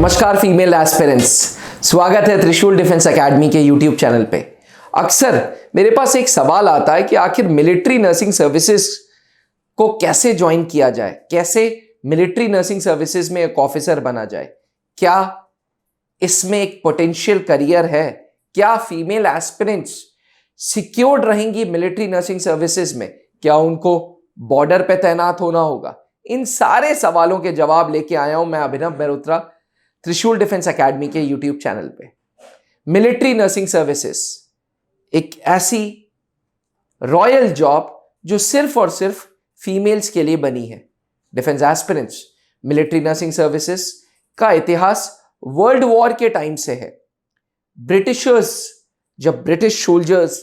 नमस्कार female aspirants, स्वागत है त्रिशूल डिफेंस एकेडमी के यूट्यूब चैनल पे। अक्सर मेरे पास एक सवाल आता है कि आखिर मिलिट्री नर्सिंग सर्विसेज को कैसे ज्वाइन किया जाए, कैसे मिलिट्री नर्सिंग सर्विसेज में एक ऑफिसर बना जाए, क्या इसमें एक पोटेंशियल करियर है, क्या फीमेल एस्पिरेंट्स सिक्योर्ड रहेंगी मिलिट्री नर्सिंग सर्विसेज में, क्या उनको बॉर्डर पे तैनात होना होगा। इन सारे सवालों के जवाब लेके आया हूं मैं अभिनव मेहरोत्रा त्रिशूल डिफेंस एकेडमी के यूट्यूब चैनल पे। मिलिट्री नर्सिंग सर्विसेज एक ऐसी रॉयल जॉब जो सिर्फ और सिर्फ फीमेल्स के लिए बनी है। Defence aspirants, military nursing services का इतिहास वर्ल्ड वॉर के टाइम से है। ब्रिटिशर्स, जब ब्रिटिश सोल्जर्स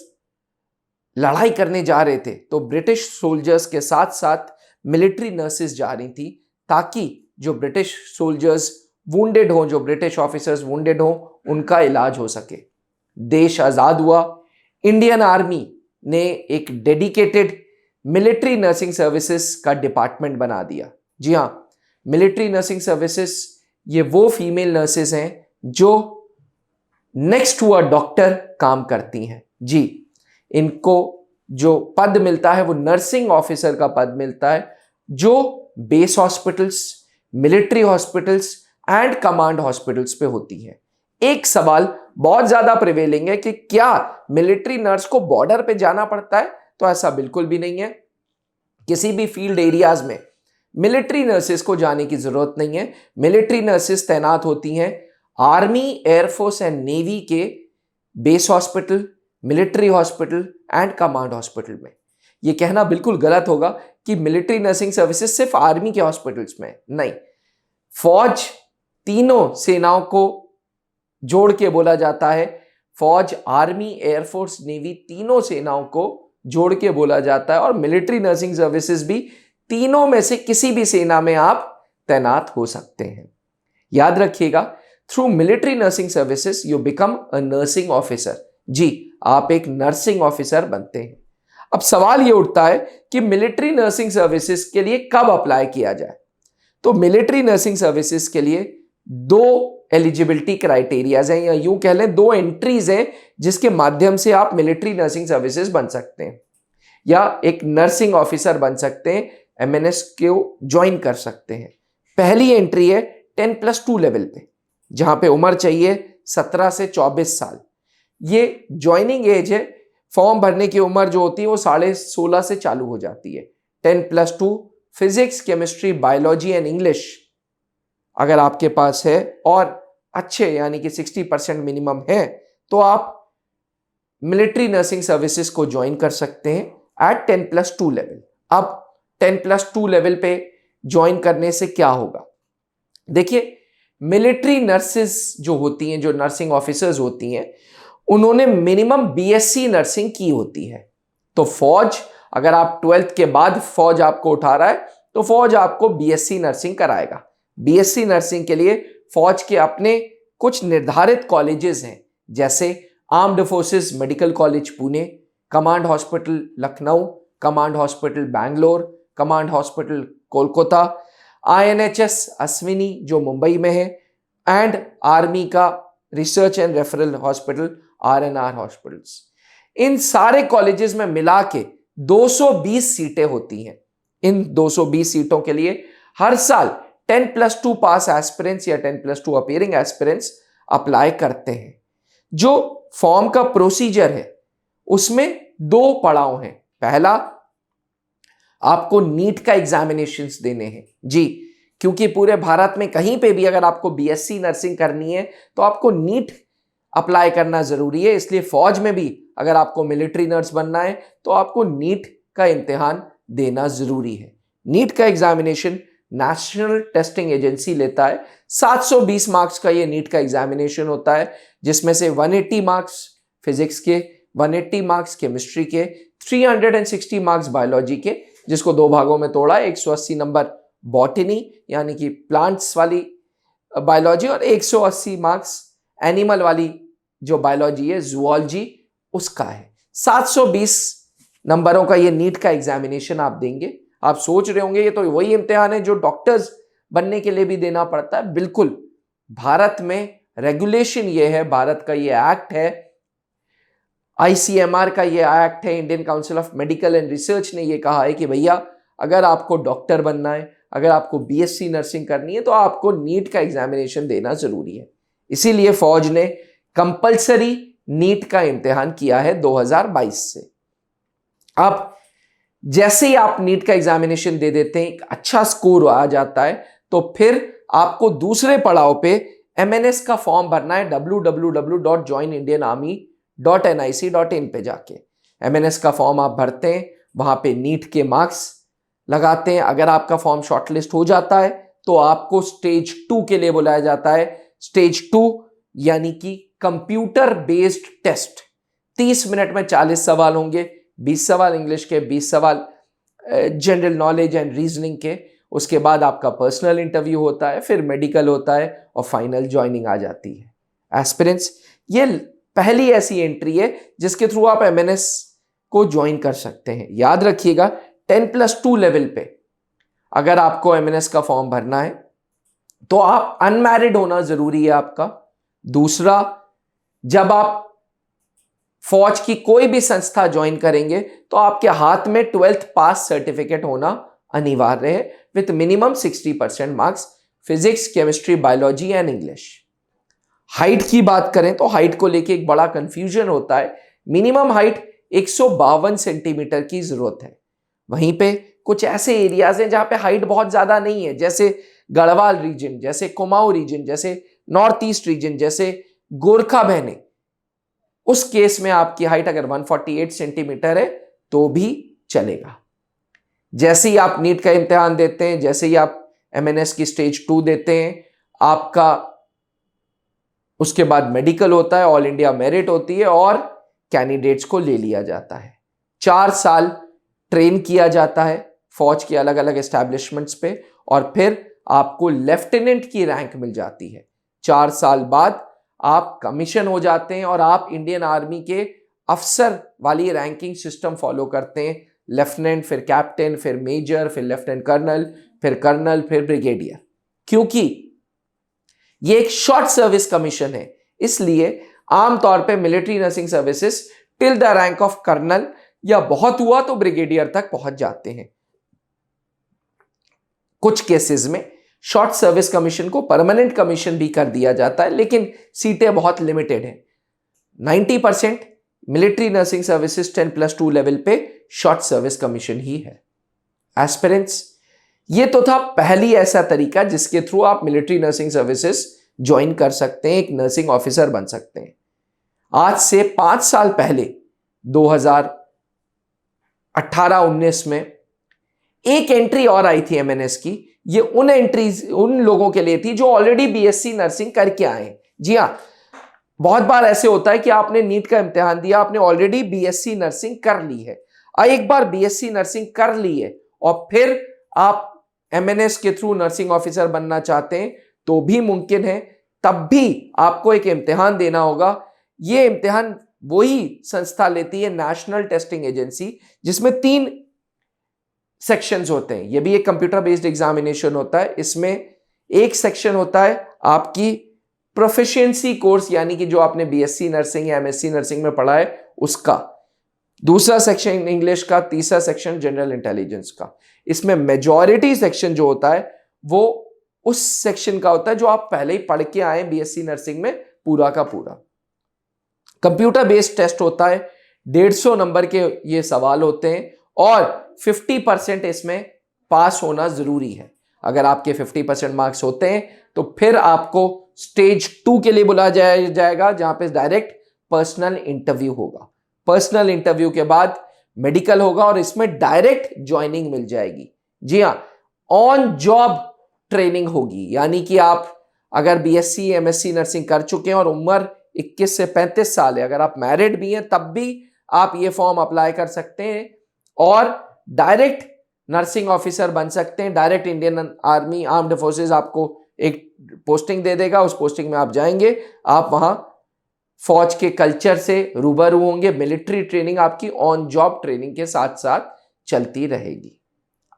लड़ाई करने जा रहे थे तो ब्रिटिश सोल्जर्स के साथ साथ मिलिट्री नर्सेज जा रही थी, ताकि जो ब्रिटिश सोल्जर्स वुंडेड हों, जो ब्रिटिश ऑफिसर्स वुंडेड हों, उनका इलाज हो सके। देश आजाद हुआ, इंडियन आर्मी ने एक डेडिकेटेड मिलिट्री नर्सिंग सर्विसेज का डिपार्टमेंट बना दिया। जी हां, मिलिट्री नर्सिंग सर्विसेज ये वो फीमेल नर्सेज हैं जो नेक्स्ट टू अ डॉक्टर काम करती हैं। जी, इनको जो पद मिलता है वो नर्सिंग ऑफिसर का पद मिलता है, जो base hospitals, military hospitals and command hospitals पे होती है। एक सवाल बहुत ज्यादा प्रिवेलिंग है कि क्या मिलिट्री नर्स को बॉर्डर पे जाना पड़ता है, तो ऐसा बिल्कुल भी नहीं है। किसी भी फील्ड एरियाज में मिलिट्री नर्सेस को जाने की जरूरत नहीं है। मिलिट्री नर्सेस तैनात होती हैं आर्मी, एयरफोर्स एंड नेवी के base hospital, military hospital and command hospital में। यह कहना बिल्कुल गलत होगा कि मिलिट्री नर्सिंग सर्विसेज सिर्फ आर्मी के हॉस्पिटल्स में, नहीं। फौज, तीनों सेनाओं को जोड़ के बोला जाता है। फौज, आर्मी, एयरफोर्स, नेवी, तीनों सेनाओं को जोड़ के बोला जाता है। और मिलिट्री नर्सिंग सर्विसेज भी तीनों में से किसी भी सेना में आप तैनात हो सकते हैं। याद रखिएगा, through military nursing services you become a nursing officer. जी, आप एक नर्सिंग ऑफिसर बनते हैं। अब सवाल यह उठता है कि मिलिट्री नर्सिंग सर्विसेज के लिए कब अप्लाई किया जाए। तो मिलिट्री नर्सिंग सर्विसेज के लिए दो एलिजिबिलिटी क्राइटेरियाज हैं, या यूं कह लें दो एंट्रीज हैं जिसके माध्यम से आप मिलिट्री नर्सिंग सर्विसेज बन सकते हैं या एक नर्सिंग ऑफिसर बन सकते हैं, एमएनएस को ज्वाइन कर सकते हैं। पहली एंट्री है 10+2 लेवल पे, जहां पे उम्र चाहिए 17 से 24 साल। ये ज्वाइनिंग एज है। फॉर्म भरने की उम्र जो होती है वो 16.5 से चालू हो जाती है। 10+2 physics, chemistry, biology and English अगर आपके पास है और अच्छे यानी कि 60% मिनिमम है, तो आप मिलिट्री नर्सिंग सर्विसेज को ज्वाइन कर सकते हैं एट 10+2 लेवल। अब 10+2 लेवल पे ज्वाइन करने से क्या होगा? देखिए, मिलिट्री नर्सेज जो होती हैं, जो नर्सिंग ऑफिसर्स होती हैं, उन्होंने मिनिमम बीएससी नर्सिंग की होती है। तो फौज, अगर आप 12th के बाद फौज आपको उठा रहा है तो फौज आपको बीएससी नर्सिंग कराएगा। बीएससी नर्सिंग के लिए फौज के अपने कुछ निर्धारित कॉलेजेस हैं, जैसे armed forces medical college Pune, command hospital Lucknow, command hospital Bangalore, command hospital Kolkata, INHS Ashwini जो मुंबई में है, एंड आर्मी का research and referral hospital RNR hospitals. इन सारे कॉलेजेस में मिला के 220 सीटें होती हैं। इन 220 सीटों के लिए हर साल 10+2 पास एस्पिरेंट्स या 10+2 अपीयरिंग एस्पिरेंट्स अप्लाई करते हैं। जो फॉर्म का प्रोसीजर है उसमें दो पड़ाव हैं। पहला, आपको नीट का एग्जामिनेशंस देने हैं। जी, क्योंकि पूरे भारत में कहीं पे भी अगर आपको बीएससी नर्सिंग करनी है तो आपको नीट अप्लाई करना जरूरी है। इसलिए फौज में भी अगर आपको मिलिट्री नर्स बनना है तो आपको नीट का इम्तिहान देना जरूरी है। नीट का एग्जामिनेशन नेशनल टेस्टिंग एजेंसी लेता है। 720 मार्क्स का ये नीट का एग्जामिनेशन होता है, जिसमें से 180 मार्क्स फिजिक्स के, 180 मार्क्स केमिस्ट्री के, 360 मार्क्स बायोलॉजी के, जिसको दो भागों में तोड़ा है। 180 नंबर बॉटनी यानी कि प्लांट्स वाली बायोलॉजी, और 180 मार्क्स एनिमल वाली जो बायोलॉजी है, जूलॉजी, उसका है। 720 नंबरों का ये नीट का एग्जामिनेशन आप देंगे। आप सोच रहे होंगे ये तो वही इम्तिहान है जो डॉक्टर्स बनने के लिए भी देना पड़ता है। बिल्कुल, भारत में रेगुलेशन ये है, भारत का ये एक्ट है, आईसीएमआर का ये एक्ट है, Indian council of medical and research ने ये कहा है कि भैया अगर आपको डॉक्टर बनना है, अगर आपको बीएससी नर्सिंग करनी है तो आपको नीट का एग्जामिनेशन देना जरूरी है। इसीलिए फौज ने कंपलसरी नीट का इम्तिहान किया है 2022 से। अब जैसे ही आप नीट का एग्जामिनेशन दे देते हैं, एक अच्छा स्कोर आ जाता है, तो फिर आपको दूसरे पड़ाव पे एमएनएस का फॉर्म भरना है www.joinindianarmy.nic.in पे जाके। एमएनएस का फॉर्म आप भरते हैं, वहां पे नीट के मार्क्स लगाते हैं। अगर आपका फॉर्म शॉर्टलिस्ट हो जाता है तो आपको स्टेज 2 के लिए बुलाया जाता है। स्टेज 2 यानी कि कंप्यूटर बेस्ड टेस्ट। 30 मिनट में 40 सवाल होंगे, 20 सवाल इंग्लिश के, 20 सवाल जनरल नॉलेज एंड रीजनिंग के। उसके बाद आपका पर्सनल इंटरव्यू होता है, फिर मेडिकल होता है और फाइनल ज्वाइनिंग आ जाती है। एस्पिरेंट्स, ये पहली ऐसी एंट्री है जिसके थ्रू आप एमएनएस को ज्वाइन कर सकते हैं। याद रखिएगा 10+2 लेवल पे अगर आपको एमएनएस का फॉर्म भरना है तो आप अनमैरिड होना जरूरी है आपका। दूसरा, जब आप फौज की कोई भी संस्था ज्वाइन करेंगे तो आपके हाथ में 12th पास सर्टिफिकेट होना अनिवार्य है with minimum 60% marks physics, chemistry, biology and English. Height की बात करें तो हाइट को लेके एक बड़ा कंफ्यूजन होता है। मिनिमम हाइट 152 सेंटीमीटर की जरूरत है। वहीं पे कुछ ऐसे एरियाज हैं जहां पे हाइट बहुत ज्यादा नहीं है, जैसे गढ़वाल रीजन, जैसे कुमाऊं रीजन, जैसे नॉर्थ ईस्ट रीजन, जैसे गोरखा बहने। उस केस में आपकी हाइट अगर 148 सेंटीमीटर है तो भी चलेगा। जैसे ही आप नीट का इम्तिहान देते हैं, जैसे ही आप एमएनएस की स्टेज 2 देते हैं, आपका उसके बाद मेडिकल होता है, ऑल इंडिया मेरिट होती है और कैंडिडेट्स को ले लिया जाता है। 4 साल ट्रेन किया जाता है फौज के अलग अलग एस्टैब्लिशमेंट्स पे और फिर आपको लेफ्टिनेंट की रैंक मिल जाती है। 4 साल बाद आप कमीशन हो जाते हैं और आप इंडियन आर्मी के अफसर वाली रैंकिंग सिस्टम फॉलो करते हैं। लेफ्टिनेंट, फिर कैप्टन, फिर मेजर, फिर लेफ्टिनेंट कर्नल, फिर ब्रिगेडियर। क्योंकि ये एक शॉर्ट सर्विस कमीशन है, इसलिए आमतौर पे military nursing services till the rank of colonel या बहुत हुआ तो ब्रिगेडियर तक पहुंच जाते हैं। कुछ केसेस में शॉर्ट सर्विस कमीशन को परमानेंट कमीशन भी कर दिया जाता है, लेकिन सीटें बहुत लिमिटेड हैं। 90% मिलिट्री नर्सिंग सर्विसेज 10+2 लेवल पे शॉर्ट सर्विस कमीशन ही है। एस्पिरेंट्स, ये तो था पहली ऐसा तरीका जिसके थ्रू आप मिलिट्री नर्सिंग सर्विसेज ज्वाइन कर सकते हैं, एक नर्सिंग ऑफिसर बन सकते हैं। आज से 5 साल पहले 2018-19 में एक एंट्री और आई थी एमएनएस की। ये उन लोगों के लिए थी जो ऑलरेडी बीएससी नर्सिंग करके आए हैं। जी हाँ, बहुत बार ऐसे होता है कि आपने नीट का इम्तिहान दिया, आपने ऑलरेडी बीएससी नर्सिंग कर ली है। एक बार बीएससी नर्सिंग कर ली है और फिर आप एमएनएस के थ्रू नर्सिंग ऑफिसर बनना चाहते हैं तो भी मुमकिन है। तब भी आपको एक इम्तिहान देना होगा। ये इम्तिहान वही संस्था लेती है, नेशनल टेस्टिंग एजेंसी, जिसमें 3 सेक्शंस होते हैं। ये भी एक कंप्यूटर बेस्ड एग्जामिनेशन होता है। इसमें एक सेक्शन होता है आपकी प्रोफिशिएंसी कोर्स, यानी कि जो आपने बीएससी नर्सिंग या एमएससी नर्सिंग में पढ़ा है उसका। दूसरा सेक्शन इंग्लिश का, तीसरा सेक्शन जनरल इंटेलिजेंस का। इसमें मेजॉरिटी सेक्शन जो होता है वो उस सेक्शन का होता है जो आप पहले ही पढ़ के आए बीएससी नर्सिंग में, पूरा का पूरा। कंप्यूटर बेस्ड टेस्ट होता है, 150 नंबर के ये सवाल होते हैं और 50% इसमें पास होना जरूरी है। अगर आपके 50% मार्क्स होते हैं तो फिर आपको स्टेज 2 के लिए बुलाया जाएगा, जहां पे डायरेक्ट पर्सनल इंटरव्यू होगा। पर्सनल इंटरव्यू के बाद मेडिकल होगा और इसमें डायरेक्ट ज्वाइनिंग मिल जाएगी। जी हाँ, ऑन जॉब ट्रेनिंग होगी, यानी कि आप अगर बीएससी एमएससी नर्सिंग कर चुके हैं और उम्र 21 से 35 साल है, अगर आप मैरिड भी हैं तब भी आप ये फॉर्म अप्लाई कर सकते हैं और डायरेक्ट नर्सिंग ऑफिसर बन सकते हैं। Direct Indian army armed forces आपको एक पोस्टिंग दे देगा, उस पोस्टिंग में आप जाएंगे, आप वहां फौज के कल्चर से रूबरू होंगे। मिलिट्री ट्रेनिंग आपकी ऑन जॉब ट्रेनिंग के साथ साथ चलती रहेगी।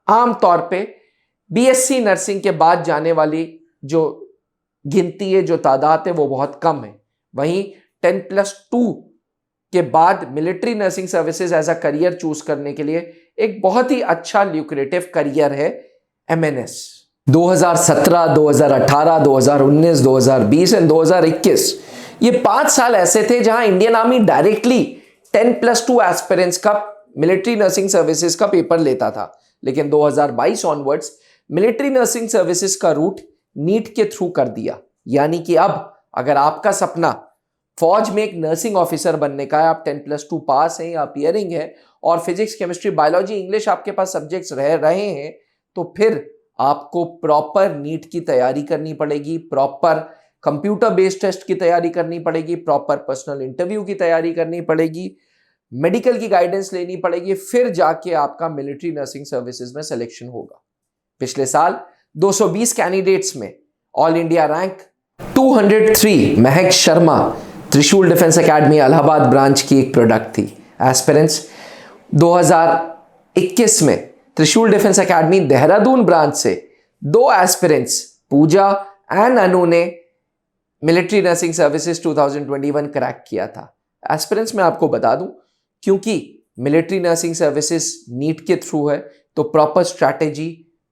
आमतौर पे बीएससी नर्सिंग के बाद जाने वाली जो गिनती है, जो तादाद है वो बहुत कम है। वहीं 10+2 के बाद military nursing services as a career choose करने के लिए एक बहुत ही अच्छा ल्यूक्रेटिव करियर है MNS। 2017, 2018, 2019, 2020 एंड 2021 ये 5 साल ऐसे थे जहां इंडियन आर्मी डायरेक्टली 10+2 एस्पिरेंट्स का मिलिट्री नर्सिंग सर्विसेज का पेपर लेता था। लेकिन 2022 ऑनवर्ड्स मिलिट्री नर्सिंग सर्विसेज का रूट नीट के थ्रू कर दिया। यानी कि अब अगर आपका सपना फौज में एक नर्सिंग ऑफिसर बनने का है, आप 10+2 पास हैं या अपियरिंग है और फिजिक्स, केमिस्ट्री, बायोलॉजी, इंग्लिश आपके पास सब्जेक्ट्स रह रहे हैं, तो फिर आपको प्रॉपर नीट की तैयारी करनी पड़ेगी, प्रॉपर कंप्यूटर बेस्ड टेस्ट की तैयारी करनी पड़ेगी, प्रॉपर पर्सनल इंटरव्यू की तैयारी करनी पड़ेगी, मेडिकल की गाइडेंस लेनी पड़ेगी, फिर जाके आपका मिलिट्री नर्सिंग सर्विसेज में सिलेक्शन होगा। पिछले साल 220 कैंडिडेट्स में ऑल इंडिया रैंक 203 महक शर्मा त्रिशूल डिफेंस एकेडमी इलाहाबाद ब्रांच की एक प्रोडक्ट थी। एस्पिरेंट्स 2021 में त्रिशूल डिफेंस एकेडमी देहरादून ब्रांच से 2 एस्पिरेंट्स पूजा एंड अनु ने मिलिट्री नर्सिंग सर्विसेज 2021 क्रैक किया था। एस्पिरेंट्स मैं आपको बता दूं, क्योंकि मिलिट्री नर्सिंग सर्विसेज नीट के थ्रू है, तो प्रॉपर स्ट्रैटेजी,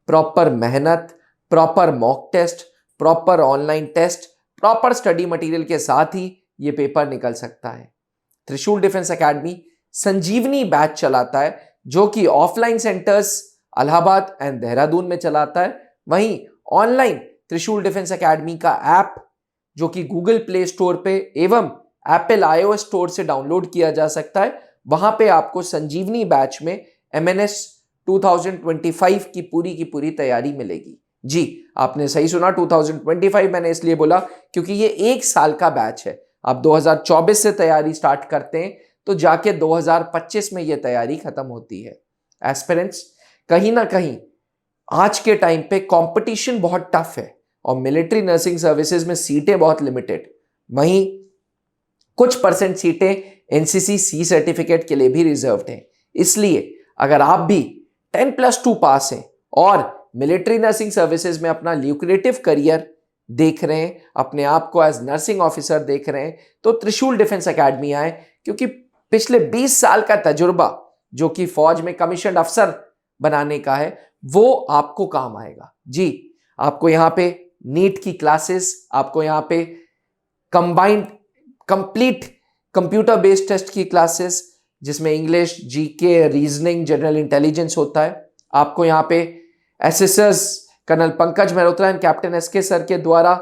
प्रॉपर मेहनत, proper mock test, proper online test, proper study material के साथ ही ये पेपर निकल सकता है। त्रिशूल डिफेंस एकेडमी संजीवनी बैच चलाता है, जो कि offline centres Allahabad and Dehradun में चलाता है। वहीं ऑनलाइन त्रिशूल डिफेंस एकेडमी का ऐप, जो कि गूगल प्ले स्टोर पे एवं एप्पल iOS स्टोर से डाउनलोड किया जा सकता है, वहां पे आपको संजीवनी बैच में MNS 2025 की पूरी तैयारी मिलेगी। जी, आपने सही सुना, 2025 मैंने इसलिए बोला क्योंकि ये 1 साल का बैच है। आप 2024 से तैयारी स्टार्ट करते हैं तो जाके 2025 में ये तैयारी खत्म होती है। एस्पिरेंट्स, कहीं ना कहीं आज के टाइम पे कंपटीशन बहुत टफ है और मिलिट्री नर्सिंग सर्विसेज में सीटें बहुत लिमिटेड, वहीं कुछ परसेंट सीटें NCC C सर्टिफिकेट के लिए भी रिजर्व्ड हैं। इसलिए अगर आप भी 10+2 पास हैं और मिलिट्री नर्सिंग सर्विसेज में अपना ल्यूक्रेटिव करियर देख रहे हैं, अपने आप को एज नर्सिंग ऑफिसर देख रहे हैं, तो त्रिशूल डिफेंस एकेडमी आए, क्योंकि पिछले 20 साल का तजुर्बा जो कि फौज में कमीशन अफसर बनाने का है, वो आपको काम आएगा। जी, आपको यहाँ पे नीट की क्लासेस, आपको यहाँ पे combined complete computer based test की क्लासेस, जिसमें English, GK, reasoning, general intelligence होता है। आपको यहाँ पे SSS colonel Pankaj Mehrotra and captain SK sir के द्वारा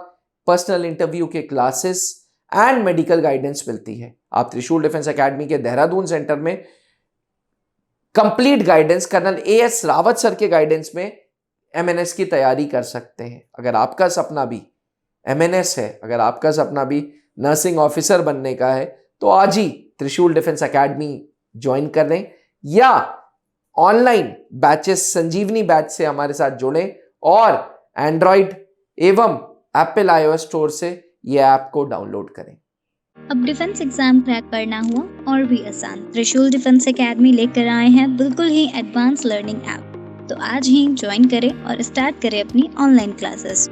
पर्सनल इंटरव्यू के क्लासेस एंड मेडिकल गाइडेंस मिलती है। आप त्रिशूल डिफेंस एकेडमी के देहरादून सेंटर में complete guidance colonel AS Rawat sir के गाइडेंस में MNS की तैयारी कर सकते हैं। अगर आपका सपना भी MNS है, अगर आपका सपना भी नर्सिंग ऑफिसर बनने का है, तो आज ही त्रिशूल डिफेंस एकेडमी ज्वाइन कर लें या ऑनलाइन बैचेस संजीवनी बैच से हमारे साथ जुड़ें और एंड्रॉइड एवं एप्पल iOS स्टोर से ये ऐप को डाउनलोड करें। अब डिफेंस एग्जाम क्रैक करना हुआ और भी आसान, त्रिशूल डिफेंस एकेडमी लेकर आए हैं बिल्कुल ही एडवांस लर्निंग ऐप। तो आज ही ज्वाइन करें और स्टार्ट करें अपनी ऑनलाइन क्लासेस।